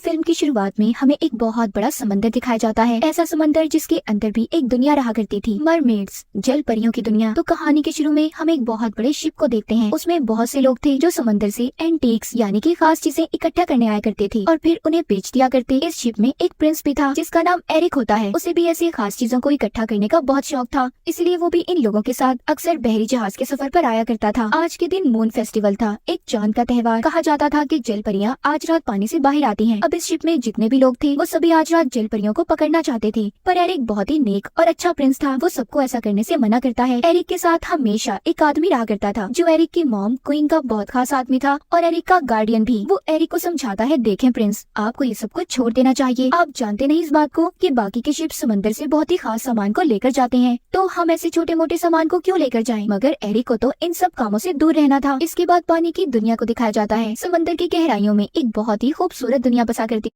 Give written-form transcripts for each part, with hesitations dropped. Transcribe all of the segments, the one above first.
Film की शुरुआत में हमें एक बहुत बड़ा समंदर दिखाया जाता है। ऐसा समंदर जिसके अंदर भी एक दुनिया रहा करती थी, मरमेड्स, जल परियों की दुनिया। तो कहानी के शुरू में हम एक बहुत बड़े शिप को देखते हैं। उसमें बहुत से लोग थे जो समंदर से एंटीक्स यानी कि खास चीजें इकट्ठा करने आया करते थे और फिर उन्हें बेच दिया करते। इस शिप में एक प्रिंस भी था जिसका नाम एरिक होता है। उसे भी ऐसी खास चीजों को इकट्ठा करने का बहुत शौक था, इसलिए वो भी इन लोगों के साथ अक्सर बहरी जहाज के सफर पर आया करता था। आज के दिन मून फेस्टिवल था, एक चांद का त्योहार। कहा जाता था कि जल परियां आज रात पानी से बाहर आती हैं। अब इस शिप में जितने भी लोग थे वो सभी आज रात जल परियों को पकड़ना चाहते थे, पर एरिक बहुत ही नेक और अच्छा प्रिंस था। वो सबको ऐसा करने से मना करता है। एरिक के साथ हमेशा एक आदमी रहा करता था जो एरिक की मॉम क्वीन का बहुत खास आदमी था और एरिक का गार्डियन भी। वो एरिक को समझाता है, देखें प्रिंस, आपको ये सब कुछ छोड़ देना चाहिए। आप जानते नहीं इस बात को कि बाकी के शिप समंदर से बहुत ही खास सामान को लेकर जाते हैं, तो हम ऐसे छोटे मोटे सामान को क्यों लेकर जाएं? मगर एरिक को तो इन सब कामों से दूर रहना था। इसके बाद पानी की दुनिया को दिखाया जाता है। समंदर की गहराइयों में एक बहुत ही खूबसूरत दुनिया बसा करती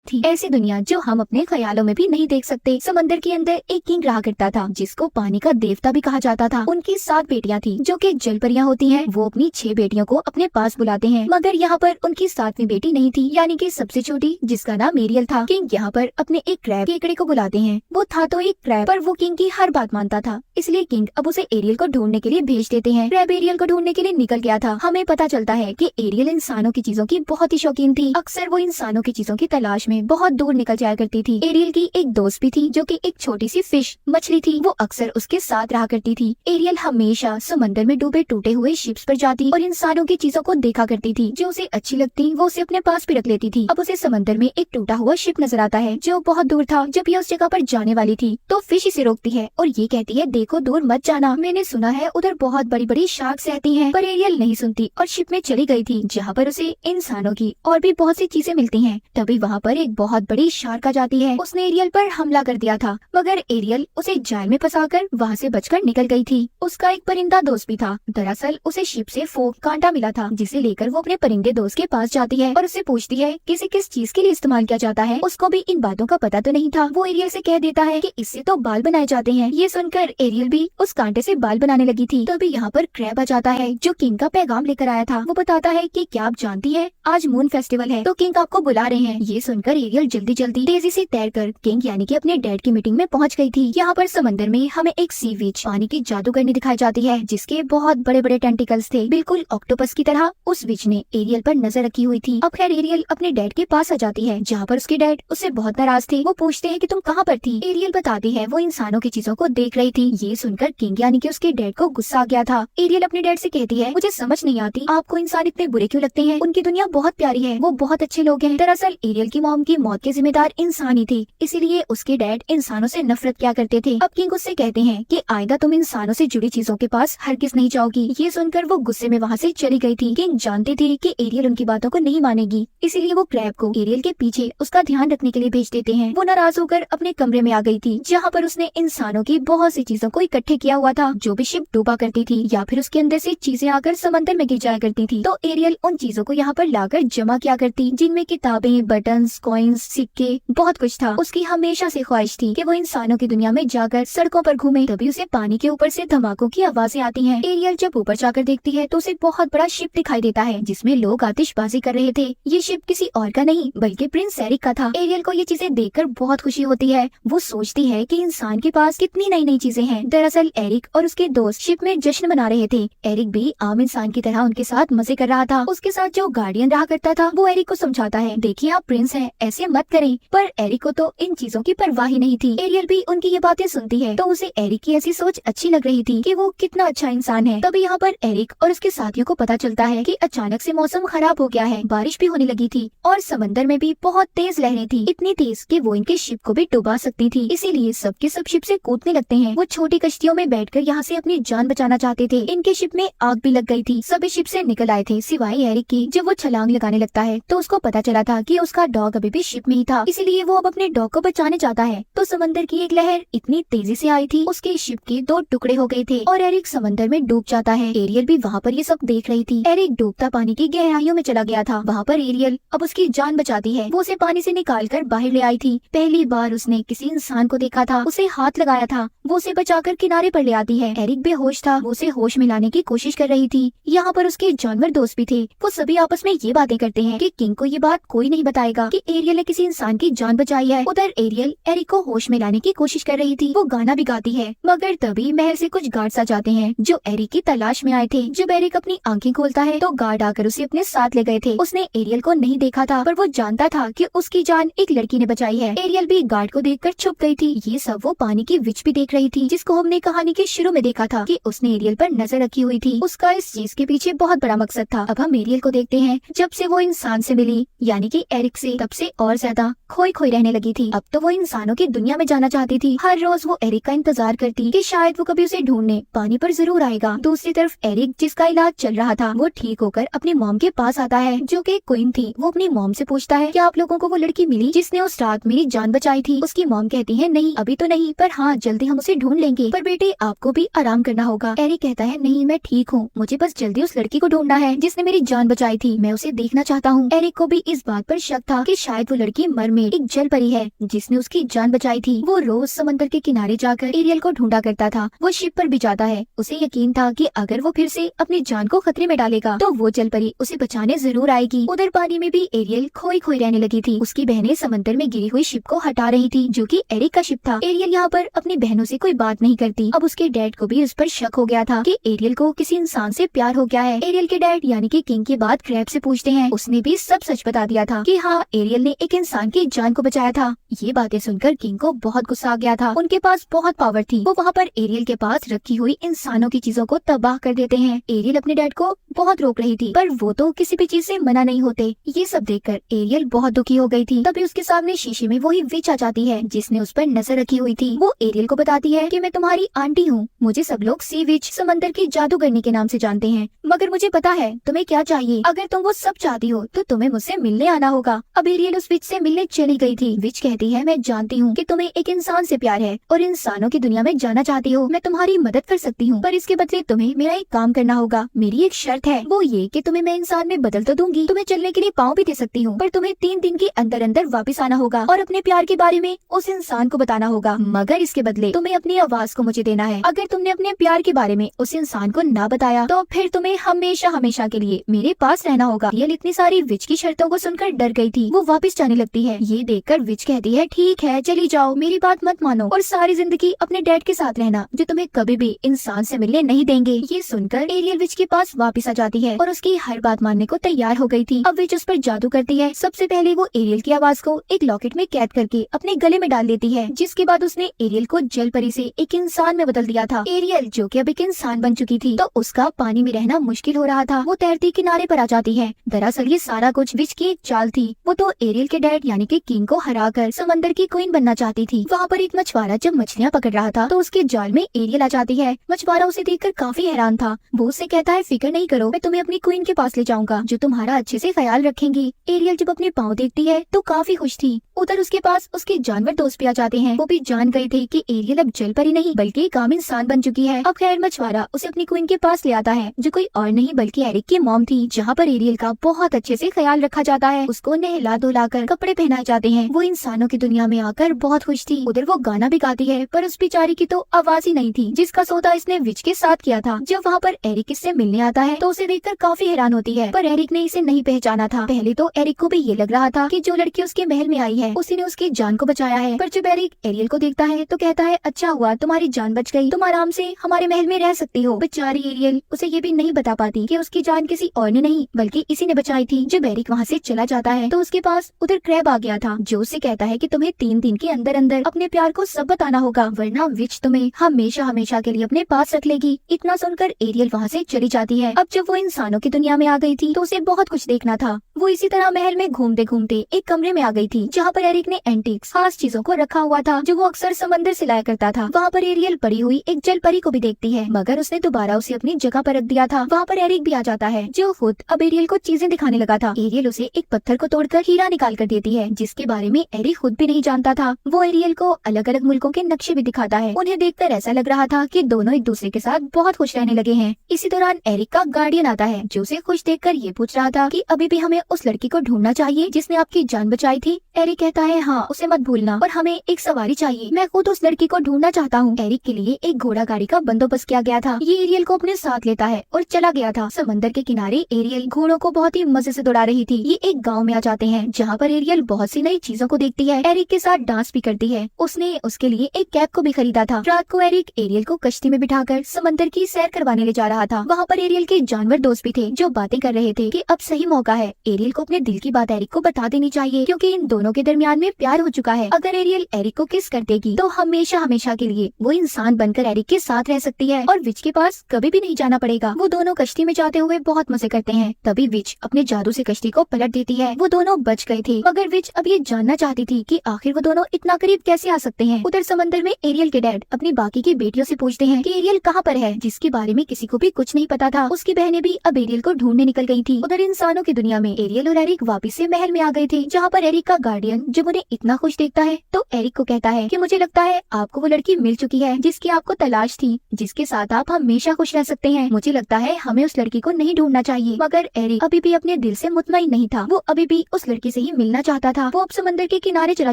थी। ऐसी दुनिया जो हम अपने ख्यालों में भी नहीं देख सकते। समंदर के अंदर एक किंग रहा करता था जिसको पानी का देवता भी कहा जाता था। उनकी 7 बेटियां थी जो कि जल परियां होती हैं। वो अपनी 6 बेटियों को अपने पास बुलाते हैं, मगर यहाँ पर उनकी 7वीं बेटी नहीं थी, यानी कि सबसे छोटी, जिसका नाम एरियल था। किंग यहाँ पर अपने एक क्रैब केकड़े को बुलाते हैं। वो था तो एक क्रैब, पर वो किंग की हर बात मानता था, इसलिए किंग अब उसे एरियल को ढूंढने के लिए भेज देते हैं। क्रैब एरियल को ढूंढने के लिए निकल गया था। हमें पता चलता है कि एरियल इंसानों की चीजों की बहुत ही शौकीन थी। अक्सर वो इंसानों की चीजों की तलाश में बहुत दूर निकल जाया करती थी। एरियल की एक दोस्त भी थी जो कि एक छोटी सी फिश मछली थी। वो अक्सर उसके साथ रहा करती थी। एरियल हमेशा समंदर में डूबे टूटे हुए शिप्स पर जाती और इंसानों की चीजों को देखा करती थी। जो उसे अच्छी लगती वो उसे अपने पास भी रख लेती थी। अब उसे समंदर में एक टूटा हुआ शिप नजर आता है जो बहुत दूर था। जब ये उस जगह पर जाने वाली थी तो फिश इसे रोकती है और ये कहती है, देखो दूर मत जाना, मैंने सुना है उधर बहुत बड़ी बड़ी शार्क्स रहती हैं। पर एरियल नहीं सुनती और शिप में चली गई थी जहाँ पर उसे इंसानों की और भी बहुत सी चीजें मिलती हैं। तभी वहाँ पर एक बहुत बड़ी शार्क आ जाती है। उसने एरियल पर हमला कर दिया था, मगर एरियल उसे जाल में फंसाकर वहाँ से बचकर निकल गई थी। उसका एक परिंदा दोस्त भी था। दरअसल उसे शिप से फोक कांटा मिला था, जिसे लेकर वो अपने परिंदे दोस्त के पास जाती है और उससे पूछती है कि इसे किस चीज के लिए इस्तेमाल किया जाता है। उसको भी इन बातों का पता तो नहीं था। वो एरियल से कह देता है कि इससे तो बाल बनाए जाते हैं। ये सुनकर एरियल भी उस कांटे से बाल बनाने लगी थी। तभी यहाँ पर क्रैब आ जाता है जो किंग का पैगाम लेकर आया था। वो बताता है कि क्या आप जानती है आज मून फेस्टिवल है, तो किंग आपको बुला रहे हैं। ये सुनकर एरियल जल्दी जल्दी तेजी से तैरकर किंग यानी कि अपने डैड की मीटिंग में पहुंच गई थी। यहाँ पर समंदर में हमें एक सी विच पानी की जादूगरनी दिखाई जाती है जिसके बहुत बड़े बड़े टेंटिकल्स थे, बिल्कुल ऑक्टोपस की तरह। उस विच ने एरियल पर नजर रखी हुई थी। अब खैर एरियल अपने डैड के पास आ जाती है जहाँ पर उसके डैड उससे बहुत नाराज थे। वो पूछते हैं कि तुम कहाँ पर थी। एरियल बताती है वो इंसानों की चीजों को देख रही थी। ये सुनकर किंग यानी कि उसके डैड को गुस्सा आ गया था। एरियल अपने डैड से कहती है, मुझे समझ नहीं आती आपको इंसान इतने बुरे क्यों लगते हैं। उनकी दुनिया बहुत प्यारी है, वो बहुत अच्छे लोग हैं। दरअसल एरियल की मॉम की मौत के जिम्मेदार इंसान ही थे, इसीलिए उसके डैड इंसानों से नफरत किया करते थे। अब किंग उससे कहते हैं कि आइंदा तुम इंसानों से जुड़ी चीजों के पास हरगिज नहीं जाओगी। ये सुनकर वो गुस्से में वहाँ से चली गई थी। किंग जानते थे कि एरियल उनकी बातों को नहीं मानेगी, इसीलिए वो क्रैब को एरियल के पीछे उसका ध्यान रखने के लिए भेज देते हैं। वो नाराज होकर अपने कमरे में आ गई थी जहाँ पर उसने इंसानों की बहुत सी चीजों को इकट्ठे किया हुआ था जो भी शिप डूबा करती थी या फिर उसके अंदर से चीजें आकर समंदर में गिर जाया करती थी। तो एरियल उन चीजों को यहाँ पर लाकर जमा किया करती, जिनमें किताबें, बटन्स, कॉइन्स, सिक्के, बहुत कुछ था। उसकी हमेशा से ख्वाहिश थी कि वो इंसानों की दुनिया में जाकर सड़कों पर घूमे। तभी उसे पानी के ऊपर से धमाकों की आवाजें आती हैं। एरियल जब ऊपर जाकर देखती है तो उसे बहुत बड़ा शिप दिखाई देता है जिसमें लोग आतिशबाजी कर रहे थे। ये शिप किसी और का नहीं बल्कि प्रिंस एरिक का था। एरियल को ये चीजें देखकर बहुत खुशी होती है। वो सोचती है कि इंसान के पास कितनी नई नई चीजें हैं। दरअसल एरिक और उसके दोस्त शिप में जश्न मना रहे थे। एरिक भी आम इंसान की तरह उनके साथ मजे कर रहा था। उसके साथ जो गार्डियन रहा करता था वो एरिक को समझाता है, देखिए आप प्रिंस हैं, ऐसे मत करें। पर एरिक को तो इन चीजों की परवाह ही नहीं थी। एरियल भी उनकी ये बातें सुनती है तो उसे एरिक की ऐसी सोच अच्छी लग रही थी कि वो कितना अच्छा इंसान है। तभी यहाँ पर एरिक और उसके साथियों को पता चलता है कि अचानक से मौसम खराब हो गया है, बारिश भी होने लगी थी और समंदर में भी बहुत तेज लहरें थी, इतनी तेज कि वो इनके शिप को भी डुबा सकती थी। इसीलिए सबके सब शिप से कूदने लगते हैं। वो छोटी कश्तियों में बैठकर यहाँ से अपनी जान बचाना चाहते थे। इनके शिप में आग भी लग गई थी। सभी शिप से निकल आए थे सिवाय एरिक की। जब वो छलांग लगाने लगता है तो उसको पता चला था कि उसका डॉग अभी भी शिप में ही था, इसीलिए वो अब अपने डॉग को बचाने चाहता है। तो समंदर की एक लहर इतनी तेजी से आई थी, उसके शिप के 2 टुकड़े हो गए थे और एरिक समंदर में डूब जाता है। एरियल भी वहाँ पर ये सब देख रही थी। एरिक डूबता पानी की गहराइयों में चला गया था। वहाँ पर एरियल अब उसकी जान बचाती है। वो उसे पानी से निकाल कर बाहर ले आई थी। पहली बार उसने किसी इंसान को देखा था, उसे हाथ लगाया था, वो उसे बचाकर किनारे पर ले आती है। एरिक बेहोश था, वो उसे होश में लाने की कोशिश कर रही थी। यहाँ पर उसके जानवर दोस्त भी थे। वो सभी आपस में ये बातें करते हैं कि किंग को ये बात कोई नहीं बताएगा कि एरियल ने किसी इंसान की जान बचाई है। उधर एरियल एरिक को होश में लाने की कोशिश कर रही थी। वो गाना भी गाती है, मगर तभी महल से कुछ गार्ड्स आ जाते हैं जो एरिक की तलाश में आए थे। जब एरिक अपनी आंखें खोलता है तो गार्ड आकर उसे अपने साथ ले गए थे। उसने एरियल को नहीं देखा था, पर वो जानता था कि उसकी जान एक लड़की ने बचाई है। एरियल भी गार्ड को देखकर छुप गई थी। ये सब वो पानी की विच भी देख रही थी, जिसको हमने कहानी के शुरू में देखा था कि उसने एरियल पर नजर रखी हुई थी। उसका इस चीज के पीछे बहुत बड़ा मकसद था। अब हम एरियल को देखते हैं। जब से वो इंसान से मिली, यानी कि एरिक से, तब से और ज्यादा खोई खोई रहने लगी थी। अब तो वो इंसानों की दुनिया में जाना चाहती थी। हर रोज वो एरिक का इंतजार करती कि शायद वो कभी उसे ढूंढने पानी पर जरूर आएगा। दूसरी तरफ एरिक, जिसका इलाज चल रहा था, वो ठीक होकर अपनी मॉम के पास आता है, जो कि क्वीन थी। वो अपनी मॉम से पूछता है, क्या आप लोगों को वो लड़की मिली जिसने उस रात मेरी जान बचाई थी? उसकी मॉम कहती है, नहीं अभी तो नहीं, पर हाँ जल्दी हम उसे ढूंढ लेंगे, पर बेटे आपको भी आराम करना होगा। एरिक कहता है, नहीं मैं ठीक हूँ, मुझे बस जल्दी उस लड़की को ढूंढना है जिसने मेरी जान बचाई थी, मैं उसे देखना चाहता हूँ। एरिक को भी इस बात पर शक था कि शायद वो लड़की मरमेड, एक जल परी है जिसने उसकी जान बचाई थी। वो रोज समंदर के किनारे जाकर एरियल को ढूंढा करता था। वो शिप पर भी जाता है। उसे यकीन था कि अगर वो फिर से अपनी जान को खतरे में डालेगा तो वो जल परी उसे बचाने जरूर आएगी। उधर पानी में भी एरियल खोई खोई रहने लगी थी। उसकी बहनें समंदर में गिरी हुई शिप को हटा रही थी, जो कि एरिक का शिप था। एरियल यहाँ पर अपनी बहनों से कोई बात नहीं करती। अब उसके डैड को भी उस पर शक हो गया था कि एरियल को किसी इंसान से प्यार हो गया है। एरियल के डैड यानी कि किंग की बात क्रैब से पूछते हैं। उसने भी सब सच बता दिया था कि हाँ एरियल ने एक इंसान की जान को बचाया था। ये बातें सुनकर किंग को बहुत गुस्सा आ गया था। उनके पास बहुत पावर थी। वो वहाँ पर एरियल के पास रखी हुई इंसानों की चीजों को तबाह कर देते हैं। एरियल अपने डैड को बहुत रोक रही थी, पर वो तो किसी भी चीज से मना नहीं होते। ये सब देखकर एरियल बहुत दुखी हो गई थी। तभी उसके सामने शीशे में वही विच आ जाती है जिसने उस पर नजर रखी हुई थी। वो एरियल को बताती है कि मैं तुम्हारी आंटी हूँ। मुझे सब लोग सी विच, समंदर की जादूगरनी के नाम से जानते हैं, मगर मुझे पता है तुम्हें क्या चाहिए। अगर तुम वो सब चाहती हो तो तुम्हें मुझसे मिलने आना होगा। अब एरियल उस विच से मिलने चली गई थी। विच कहती है, मैं जानती हूँ कि तुम्हें एक इंसान से प्यार है और इंसानों की दुनिया में जाना चाहती हो। मैं तुम्हारी मदद कर सकती हूँ, पर इसके बदले तुम्हें मेरा एक काम करना होगा। मेरी एक शर्त है, वो ये कि तुम्हें मैं इंसान में बदल तो दूंगी, तुम्हें चलने के लिए पाँव भी दे सकती हूँ, पर तुम्हें 3 दिन के अंदर अंदर वापस आना होगा और अपने प्यार के बारे में उस इंसान को बताना होगा। मगर इसके बदले तुम्हें अपनी आवाज को मुझे देना है। अगर तुमने अपने प्यार के बारे में उस इंसान को ना बताया तो फिर तुम्हें हमेशा हमेशा के लिए मेरे पास रहना होगा। रियल इतनी सारी विच की शर्तों को सुनकर डर गई थी। वो वापस जाने लगती है। ये देखकर विच कहती है, ठीक है चली जाओ, मेरी बात मत मानो और सारी जिंदगी अपने डैड के साथ रहना, जो तुम्हें कभी भी इंसान से मिलने नहीं देंगे। ये सुनकर एरियल विच के पास वापस आ जाती है और उसकी हर बात मानने को तैयार हो गई थी। अब विच उस पर जादू करती है। सबसे पहले वो एरियल की आवाज को एक लॉकेट में कैद करके अपने गले में डाल देती है, जिसके बाद उसने एरियल को जल परी से एक इंसान में बदल दिया था। एरियल जो कि अब एक इंसान बन चुकी थी, तो उसका पानी में रहना मुश्किल हो रहा था। वो तैरती किनारे पर आ जाती है। दरअसल ये सारा कुछ विच की एक चाल थी। वो तो एरियल के डैड यानी कि किंग को हराकर समंदर की क्वीन बनना चाहती थी। वहाँ पर एक मछुआरा जब मछलियाँ पकड़ रहा था तो उसके जाल में एरियल आ जाती है। मछुआरा उसे देखकर काफी हैरान था। वो उससे कहता है, फिक्र नहीं करो, मैं तुम्हें अपनी क्वीन के पास ले जाऊंगा जो तुम्हारा अच्छे से ख्याल रखेंगी। एरियल जब अपने पाँव देखती है तो काफी खुश थी। उधर उसके पास उसके जानवर दोस्त भी आ जाते हैं। वो भी जान गए थे कि एरियल अब जल परी नहीं बल्कि एक आम इंसान बन चुकी है। अब खैर मछुआरा उसे अपनी क्वीन के पास ले आता है, जो कोई और नहीं बल्कि एरिक की मॉम थी, जहाँ पर एरियल का बहुत अच्छे से ख्याल रखा जाता है। उसको नहला धुला कर कपड़े पहनाए जाते हैं। वो इंसानों की दुनिया में आकर बहुत खुश थी। उधर वो गाना भी गाती है, पर उस बेचारी की तो आवाज ही नहीं थी जिसका सौदा इसने विच के साथ किया था। जब वहाँ पर एरिक इससे मिलने आता है तो उसे देखकर काफी हैरान होती है, पर एरिक ने इसे नहीं पहचाना था। पहले तो एरिक को भी ये लग रहा था कि जो लड़की उसके महल में आई है उसी ने उसकी जान को बचाया है, पर जब एरिक एरियल को देखता है तो कहता है, अच्छा हुआ तुम्हारी जान बच गई, तुम आराम से हमारे महल में रह सकती हो। बेचारी एरियल उसे ये भी नहीं बता पाती कि उसकी जान किसी और ने नहीं बल्कि इसी ने बचाई थी। जब एरिक वहाँ से चला जाता है तो उसके पास उधर क्रैब आ गया था, जो उससे कहता है कि तुम्हें 3 दिन के अंदर अंदर अपने प्यार को सब बताना होगा, वरना विच तुम्हें हमेशा हमेशा के लिए अपने पास रख लेगी। इतना सुनकर एरियल वहाँ से चली जाती है। अब जब वो इंसानों की दुनिया में आ गई थी तो उसे बहुत कुछ देखना था। वो इसी तरह महल में घूमते घूमते एक कमरे में आ गई थी, जहाँ पर एरिक ने एंटीक्स खास चीजों को रखा हुआ था जो वो अक्सर समंदर से लाया करता था। वहाँ पर एरियल पड़ी हुई एक जल परी को भी देखती है, मगर उसने दोबारा उसे अपनी जगह पर रख दिया था। वहाँ पर एरिक भी आ जाता है जो खुद अब एरियल को चीजें दिखाने लगा था। एरियल उसे एक पत्थर को तोड़कर हीरा निकाल कर देती है, जिसके बारे में एरिक खुद भी नहीं जानता था। वो एरियल को अलग अलग मुल्कों के नक्शे भी दिखाता है। उन्हें देखकर ऐसा लग रहा था कि दोनों एक दूसरे के साथ बहुत खुश रहने लगे हैं। इसी दौरान एरिक का गार्डियन आता है जो उसे खुश देखकर ये पूछ रहा था कि अभी भी हमें उस लड़की को ढूंढना चाहिए जिसने आपकी जान बचाई थी। एरिक कहता है हाँ, उसे मत भूलना, और हमें एक सवारी चाहिए। मैं खुद उस लड़की को ढूंढना चाहता हूँ। एरिक के लिए एक घोड़ा गाड़ी का बंदोबस्त किया गया था। ये एरियल को अपने साथ लेता है और चला गया था। समंदर के किनारे एरियल घोड़ों को बहुत ही मजे से दौड़ा रही थी। ये एक गाँव में आ जाते हैं जहाँ पर एरियल बहुत सी नई चीजों को देखती है। एरिक के साथ डांस भी करती है। उसने उसके लिए एक कैप को भी खरीदा था। रात को एरिक एरियल को कश्ती में बिठाकर समंदर की सैर करवाने ले जा रहा था। वहाँ पर एरियल के जानवर दोस्त भी थे जो बातें कर रहे थे कि अब सही मौका है। एरियल को अपने दिल की बात एरिक को बता देनी चाहिए क्योंकि इन दोनों के दरमियान में प्यार हो चुका है। अगर एरियल एरिक को किस कर देगी तो हमेशा हमेशा के लिए वो इंसान बनकर एरिक के साथ रह सकती है और विच के पास कभी भी नहीं जाना पड़ेगा। वो दोनों कश्ती में जाते हुए बहुत मजे करते हैं। तभी विच अपने जादू से कश्ती को पलट देती है। वो दोनों बच गए थे, मगर विच अब ये जानना चाहती थी कि आखिर वो दोनों इतना करीब कैसे आ सकते हैं। उधर समंदर में एरियल के डैड अपनी बाकी की बेटियों से पूछते हैं कि एरियल कहाँ पर है, जिसके बारे में किसी को भी कुछ नहीं पता था। उसकी बहनें भी अब एरियल को ढूंढने निकल गई थी। उधर इंसानों की दुनिया में एरियल और एरिक वापस से महल में आ गए थे, जहाँ पर एरिक का गार्डियन जब उन्हें इतना खुश देखता है तो एरिक को कहता है कि मुझे लगता है आपको वो लड़की मिल चुकी है जिसकी आपको तलाश थी, जिसके साथ आप हमेशा खुश रह सकते हैं। मुझे लगता है हमें उस लड़की को नहीं ढूंढना चाहिए। मगर एरिक अभी भी अपने दिल से मुतमईन नहीं था। वो अभी भी उस लड़की से ही मिलना चाहता था। वो अब समंदर के किनारे चला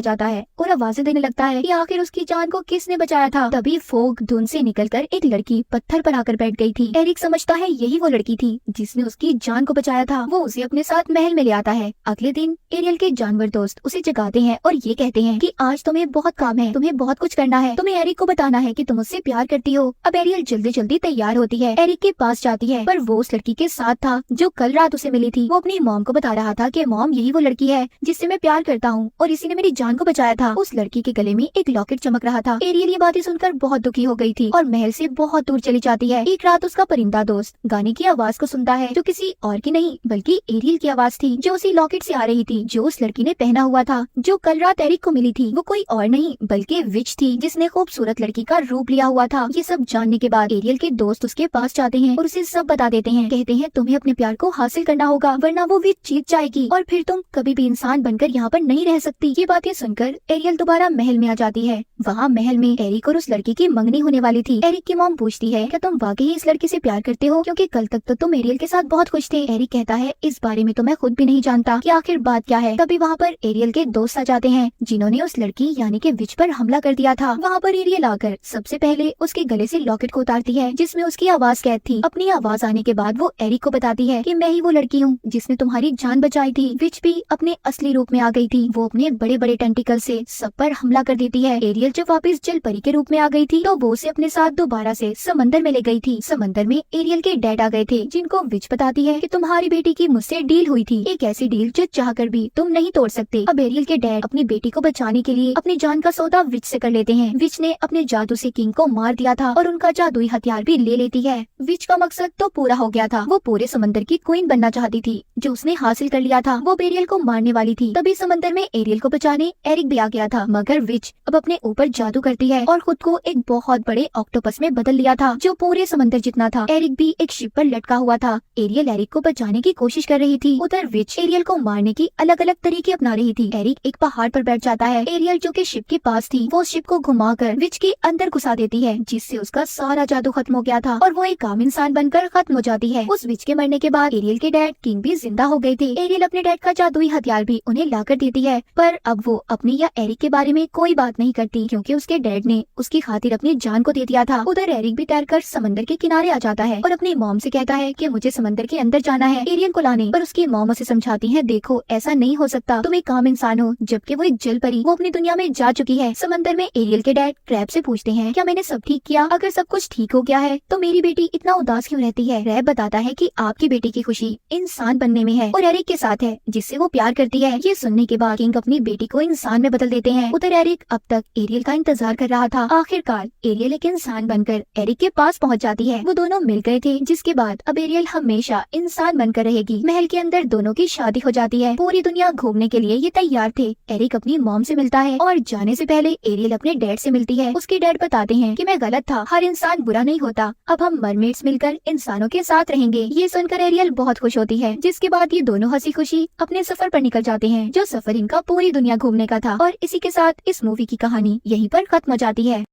जाता है और आवाजें देने लगता है कि आखिर उसकी जान को किसने बचाया था। तभी फोग धुंध से निकलकर एक लड़की पत्थर पर आकर बैठ गई थी। एरिक समझता है यही वो लड़की थी जिसने उसकी जान को बचाया था। वो उसे अपने साथ महल में ले आता है। अगले दिन एरियल के जानवर दोस्त उसे जगाते हैं और ये कहते हैं कि आज तुम्हें बहुत काम है, तुम्हें बहुत कुछ करना है, तुम्हें एरिक को बताना है कि तुम उससे प्यार करती हो। अब एरियल जल्दी जल्दी तैयार होती है, एरिक के पास जाती है, पर वो उस लड़की के साथ था जो कल रात उसे मिली थी। वो अपनी मॉम को बता रहा था कि मॉम यही वो लड़की है जिससे मैं प्यार करता हूँ और इसी ने मेरी जान को बचाया था। उस लड़की के गले में एक लॉकेट चमक रहा था। एरियल ये बातें सुनकर बहुत दुखी हो गई थी और महल से बहुत दूर चली जाती है। एक रात उसका परिंदा दोस्त गाने की आवाज को सुनता है जो किसी और की नहीं बल्कि एरियल की आवाज थी जो उसी लॉकेट से आ रही थी जो उस लड़की ने पहना हुआ था, जो कल रात एरिक को मिली थी। वो कोई और नहीं बल्कि विच थी जिसने खूबसूरत लड़की का रूप लिया हुआ था। ये सब जानने के बाद एरियल के दोस्त उसके पास जाते हैं और उसे सब बता देते हैं। कहते हैं तुम्हें अपने प्यार को हासिल करना होगा वरना वो विच जीत जाएगी और फिर तुम कभी भी इंसान बनकर यहाँ पर नहीं रह सकती। ये बातें सुनकर एरियल दोबारा महल में आ जाती है। वहाँ महल में एरिक और उस लड़की की मंगनी होने वाली थी। एरिक की मॉम पूछती है क्या तुम वाकई इस लड़की से प्यार करते हो, क्योंकि कल तक तो तुम एरियल के साथ बहुत खुश थे। एरिक कहता है इस बारे में तो मैं खुद भी नहीं जानता कि आखिर बात क्या है। तभी वहाँ पर एरियल के दोस्त आ जाते हैं जिन्होंने उस लड़की यानी कि विच पर हमला कर दिया था। वहाँ पर एरियल आकर सबसे पहले उसके गले से लॉकेट को उतारती है जिसमें उसकी आवाज कैद थी। अपनी आवाज आने के बाद वो एरिक को बताती है कि मैं ही वो लड़की हूँ जिसने तुम्हारी जान बचाई थी। विच भी अपने असली रूप में आ गई थी। वो अपने बड़े बड़े टेंटिकल से सब पर हमला कर देती है। एरियल जब वापस जल परी के रूप में आ गई थी तो वो उसे अपने साथ दोबारा से समंदर में ले गई थी। समंदर में एरियल के डैड आ गए थे जिनको विच बताती है कि तुम्हारी बेटी की मुझसे डील हुई थी, एक ऐसी डील जो चाहकर भी तुम नहीं तोड़ सकते। अब एरियल के डैड अपनी बेटी को बचाने के लिए अपनी जान का सौदा विच से कर लेते हैं। विच ने अपने जादू से किंग को मार दिया था और उनका जादुई हथियार भी ले लेती है। विच का मकसद तो पूरा हो गया था। वो पूरे समंदर की क्वीन बनना चाहती थी जो उसने हासिल कर लिया था। वो एरियल को मारने वाली थी। तभी समंदर में एरियल को बचाने एरिक भी आ गया था, मगर विच अब अपने ऊपर जादू करती है और खुद को एक बहुत बड़े ऑक्टोपस में बदल लिया था जो पूरे समंदर जितना था। एरिक भी एक शिप पर लटका हुआ था। एरियल एरिक को बचाने की कोशिश कर रही थी। उधर विच एरियल को मारने की अलग अलग तरीके अपना रही थी। एरिक एक पहाड़ पर बैठ जाता है। एरियल जो कि शिप के पास थी वो शिप को घुमाकर विच के अंदर घुसा देती है जिससे उसका सारा जादू खत्म हो गया था और वो एक आम इंसान बनकर खत्म हो जाती है। उस विच के मरने के बाद एरियल के डैड किंग भी जिंदा हो गए थे। एरियल अपने डैड का जादुई हथियार भी उन्हें लाकर देती है, पर अब वो अपनी या एरिक के बारे में कोई बात नहीं करती क्योंकि उसके डैड ने उसकी खातिर अपनी जान को दे दिया था। उधर एरिक भी तैरकर समंदर के किनारे आ जाता है और अपनी मॉम से कहता है कि मुझे समंदर के अंदर जाना है एरियल को लाने। पर उसकी मॉम उसे समझाती है देखो ऐसा नहीं हो सकता, तुम एक आम इंसान हो जबकि वो एक जल परी। वो अपनी दुनिया में जा चुकी है। समंदर में एरियल के डैड क्रैब से पूछते हैं क्या मैंने सब ठीक किया? अगर सब कुछ ठीक हो गया है तो मेरी बेटी इतना उदास क्यों रहती है? क्रैब बताता है कि आपकी बेटी की खुशी इंसान बनने में है और एरिक के साथ है जिससे वो प्यार करती है। ये सुनने के बाद किंग अपनी बेटी को इंसान में बदल देते हैं। उधर एरिक अब तक एरियल का इंतजार कर रहा था। आखिरकार एरियल एक इंसान बनकर एरिक के पास पहुंच जाती है। वो दोनों मिल गए थे जिसके बाद अब एरियल हमेशा इंसान बनकर रहेगी। महल के अंदर दोनों की शादी हो जाती है। पूरी दुनिया घूमने के लिए ये तैयार बात थे। एरिक अपनी मॉम से मिलता है और जाने से पहले एरियल अपने डैड से मिलती है। उसके डैड बताते हैं कि मैं गलत था, हर इंसान बुरा नहीं होता, अब हम मरमेड्स मिलकर इंसानों के साथ रहेंगे। ये सुनकर एरियल बहुत खुश होती है, जिसके बाद ये दोनों हंसी खुशी अपने सफर पर निकल जाते हैं, जो सफर इनका पूरी दुनिया घूमने का था। और इसी के साथ इस मूवी की कहानी यहीं पर खत्म हो जाती है।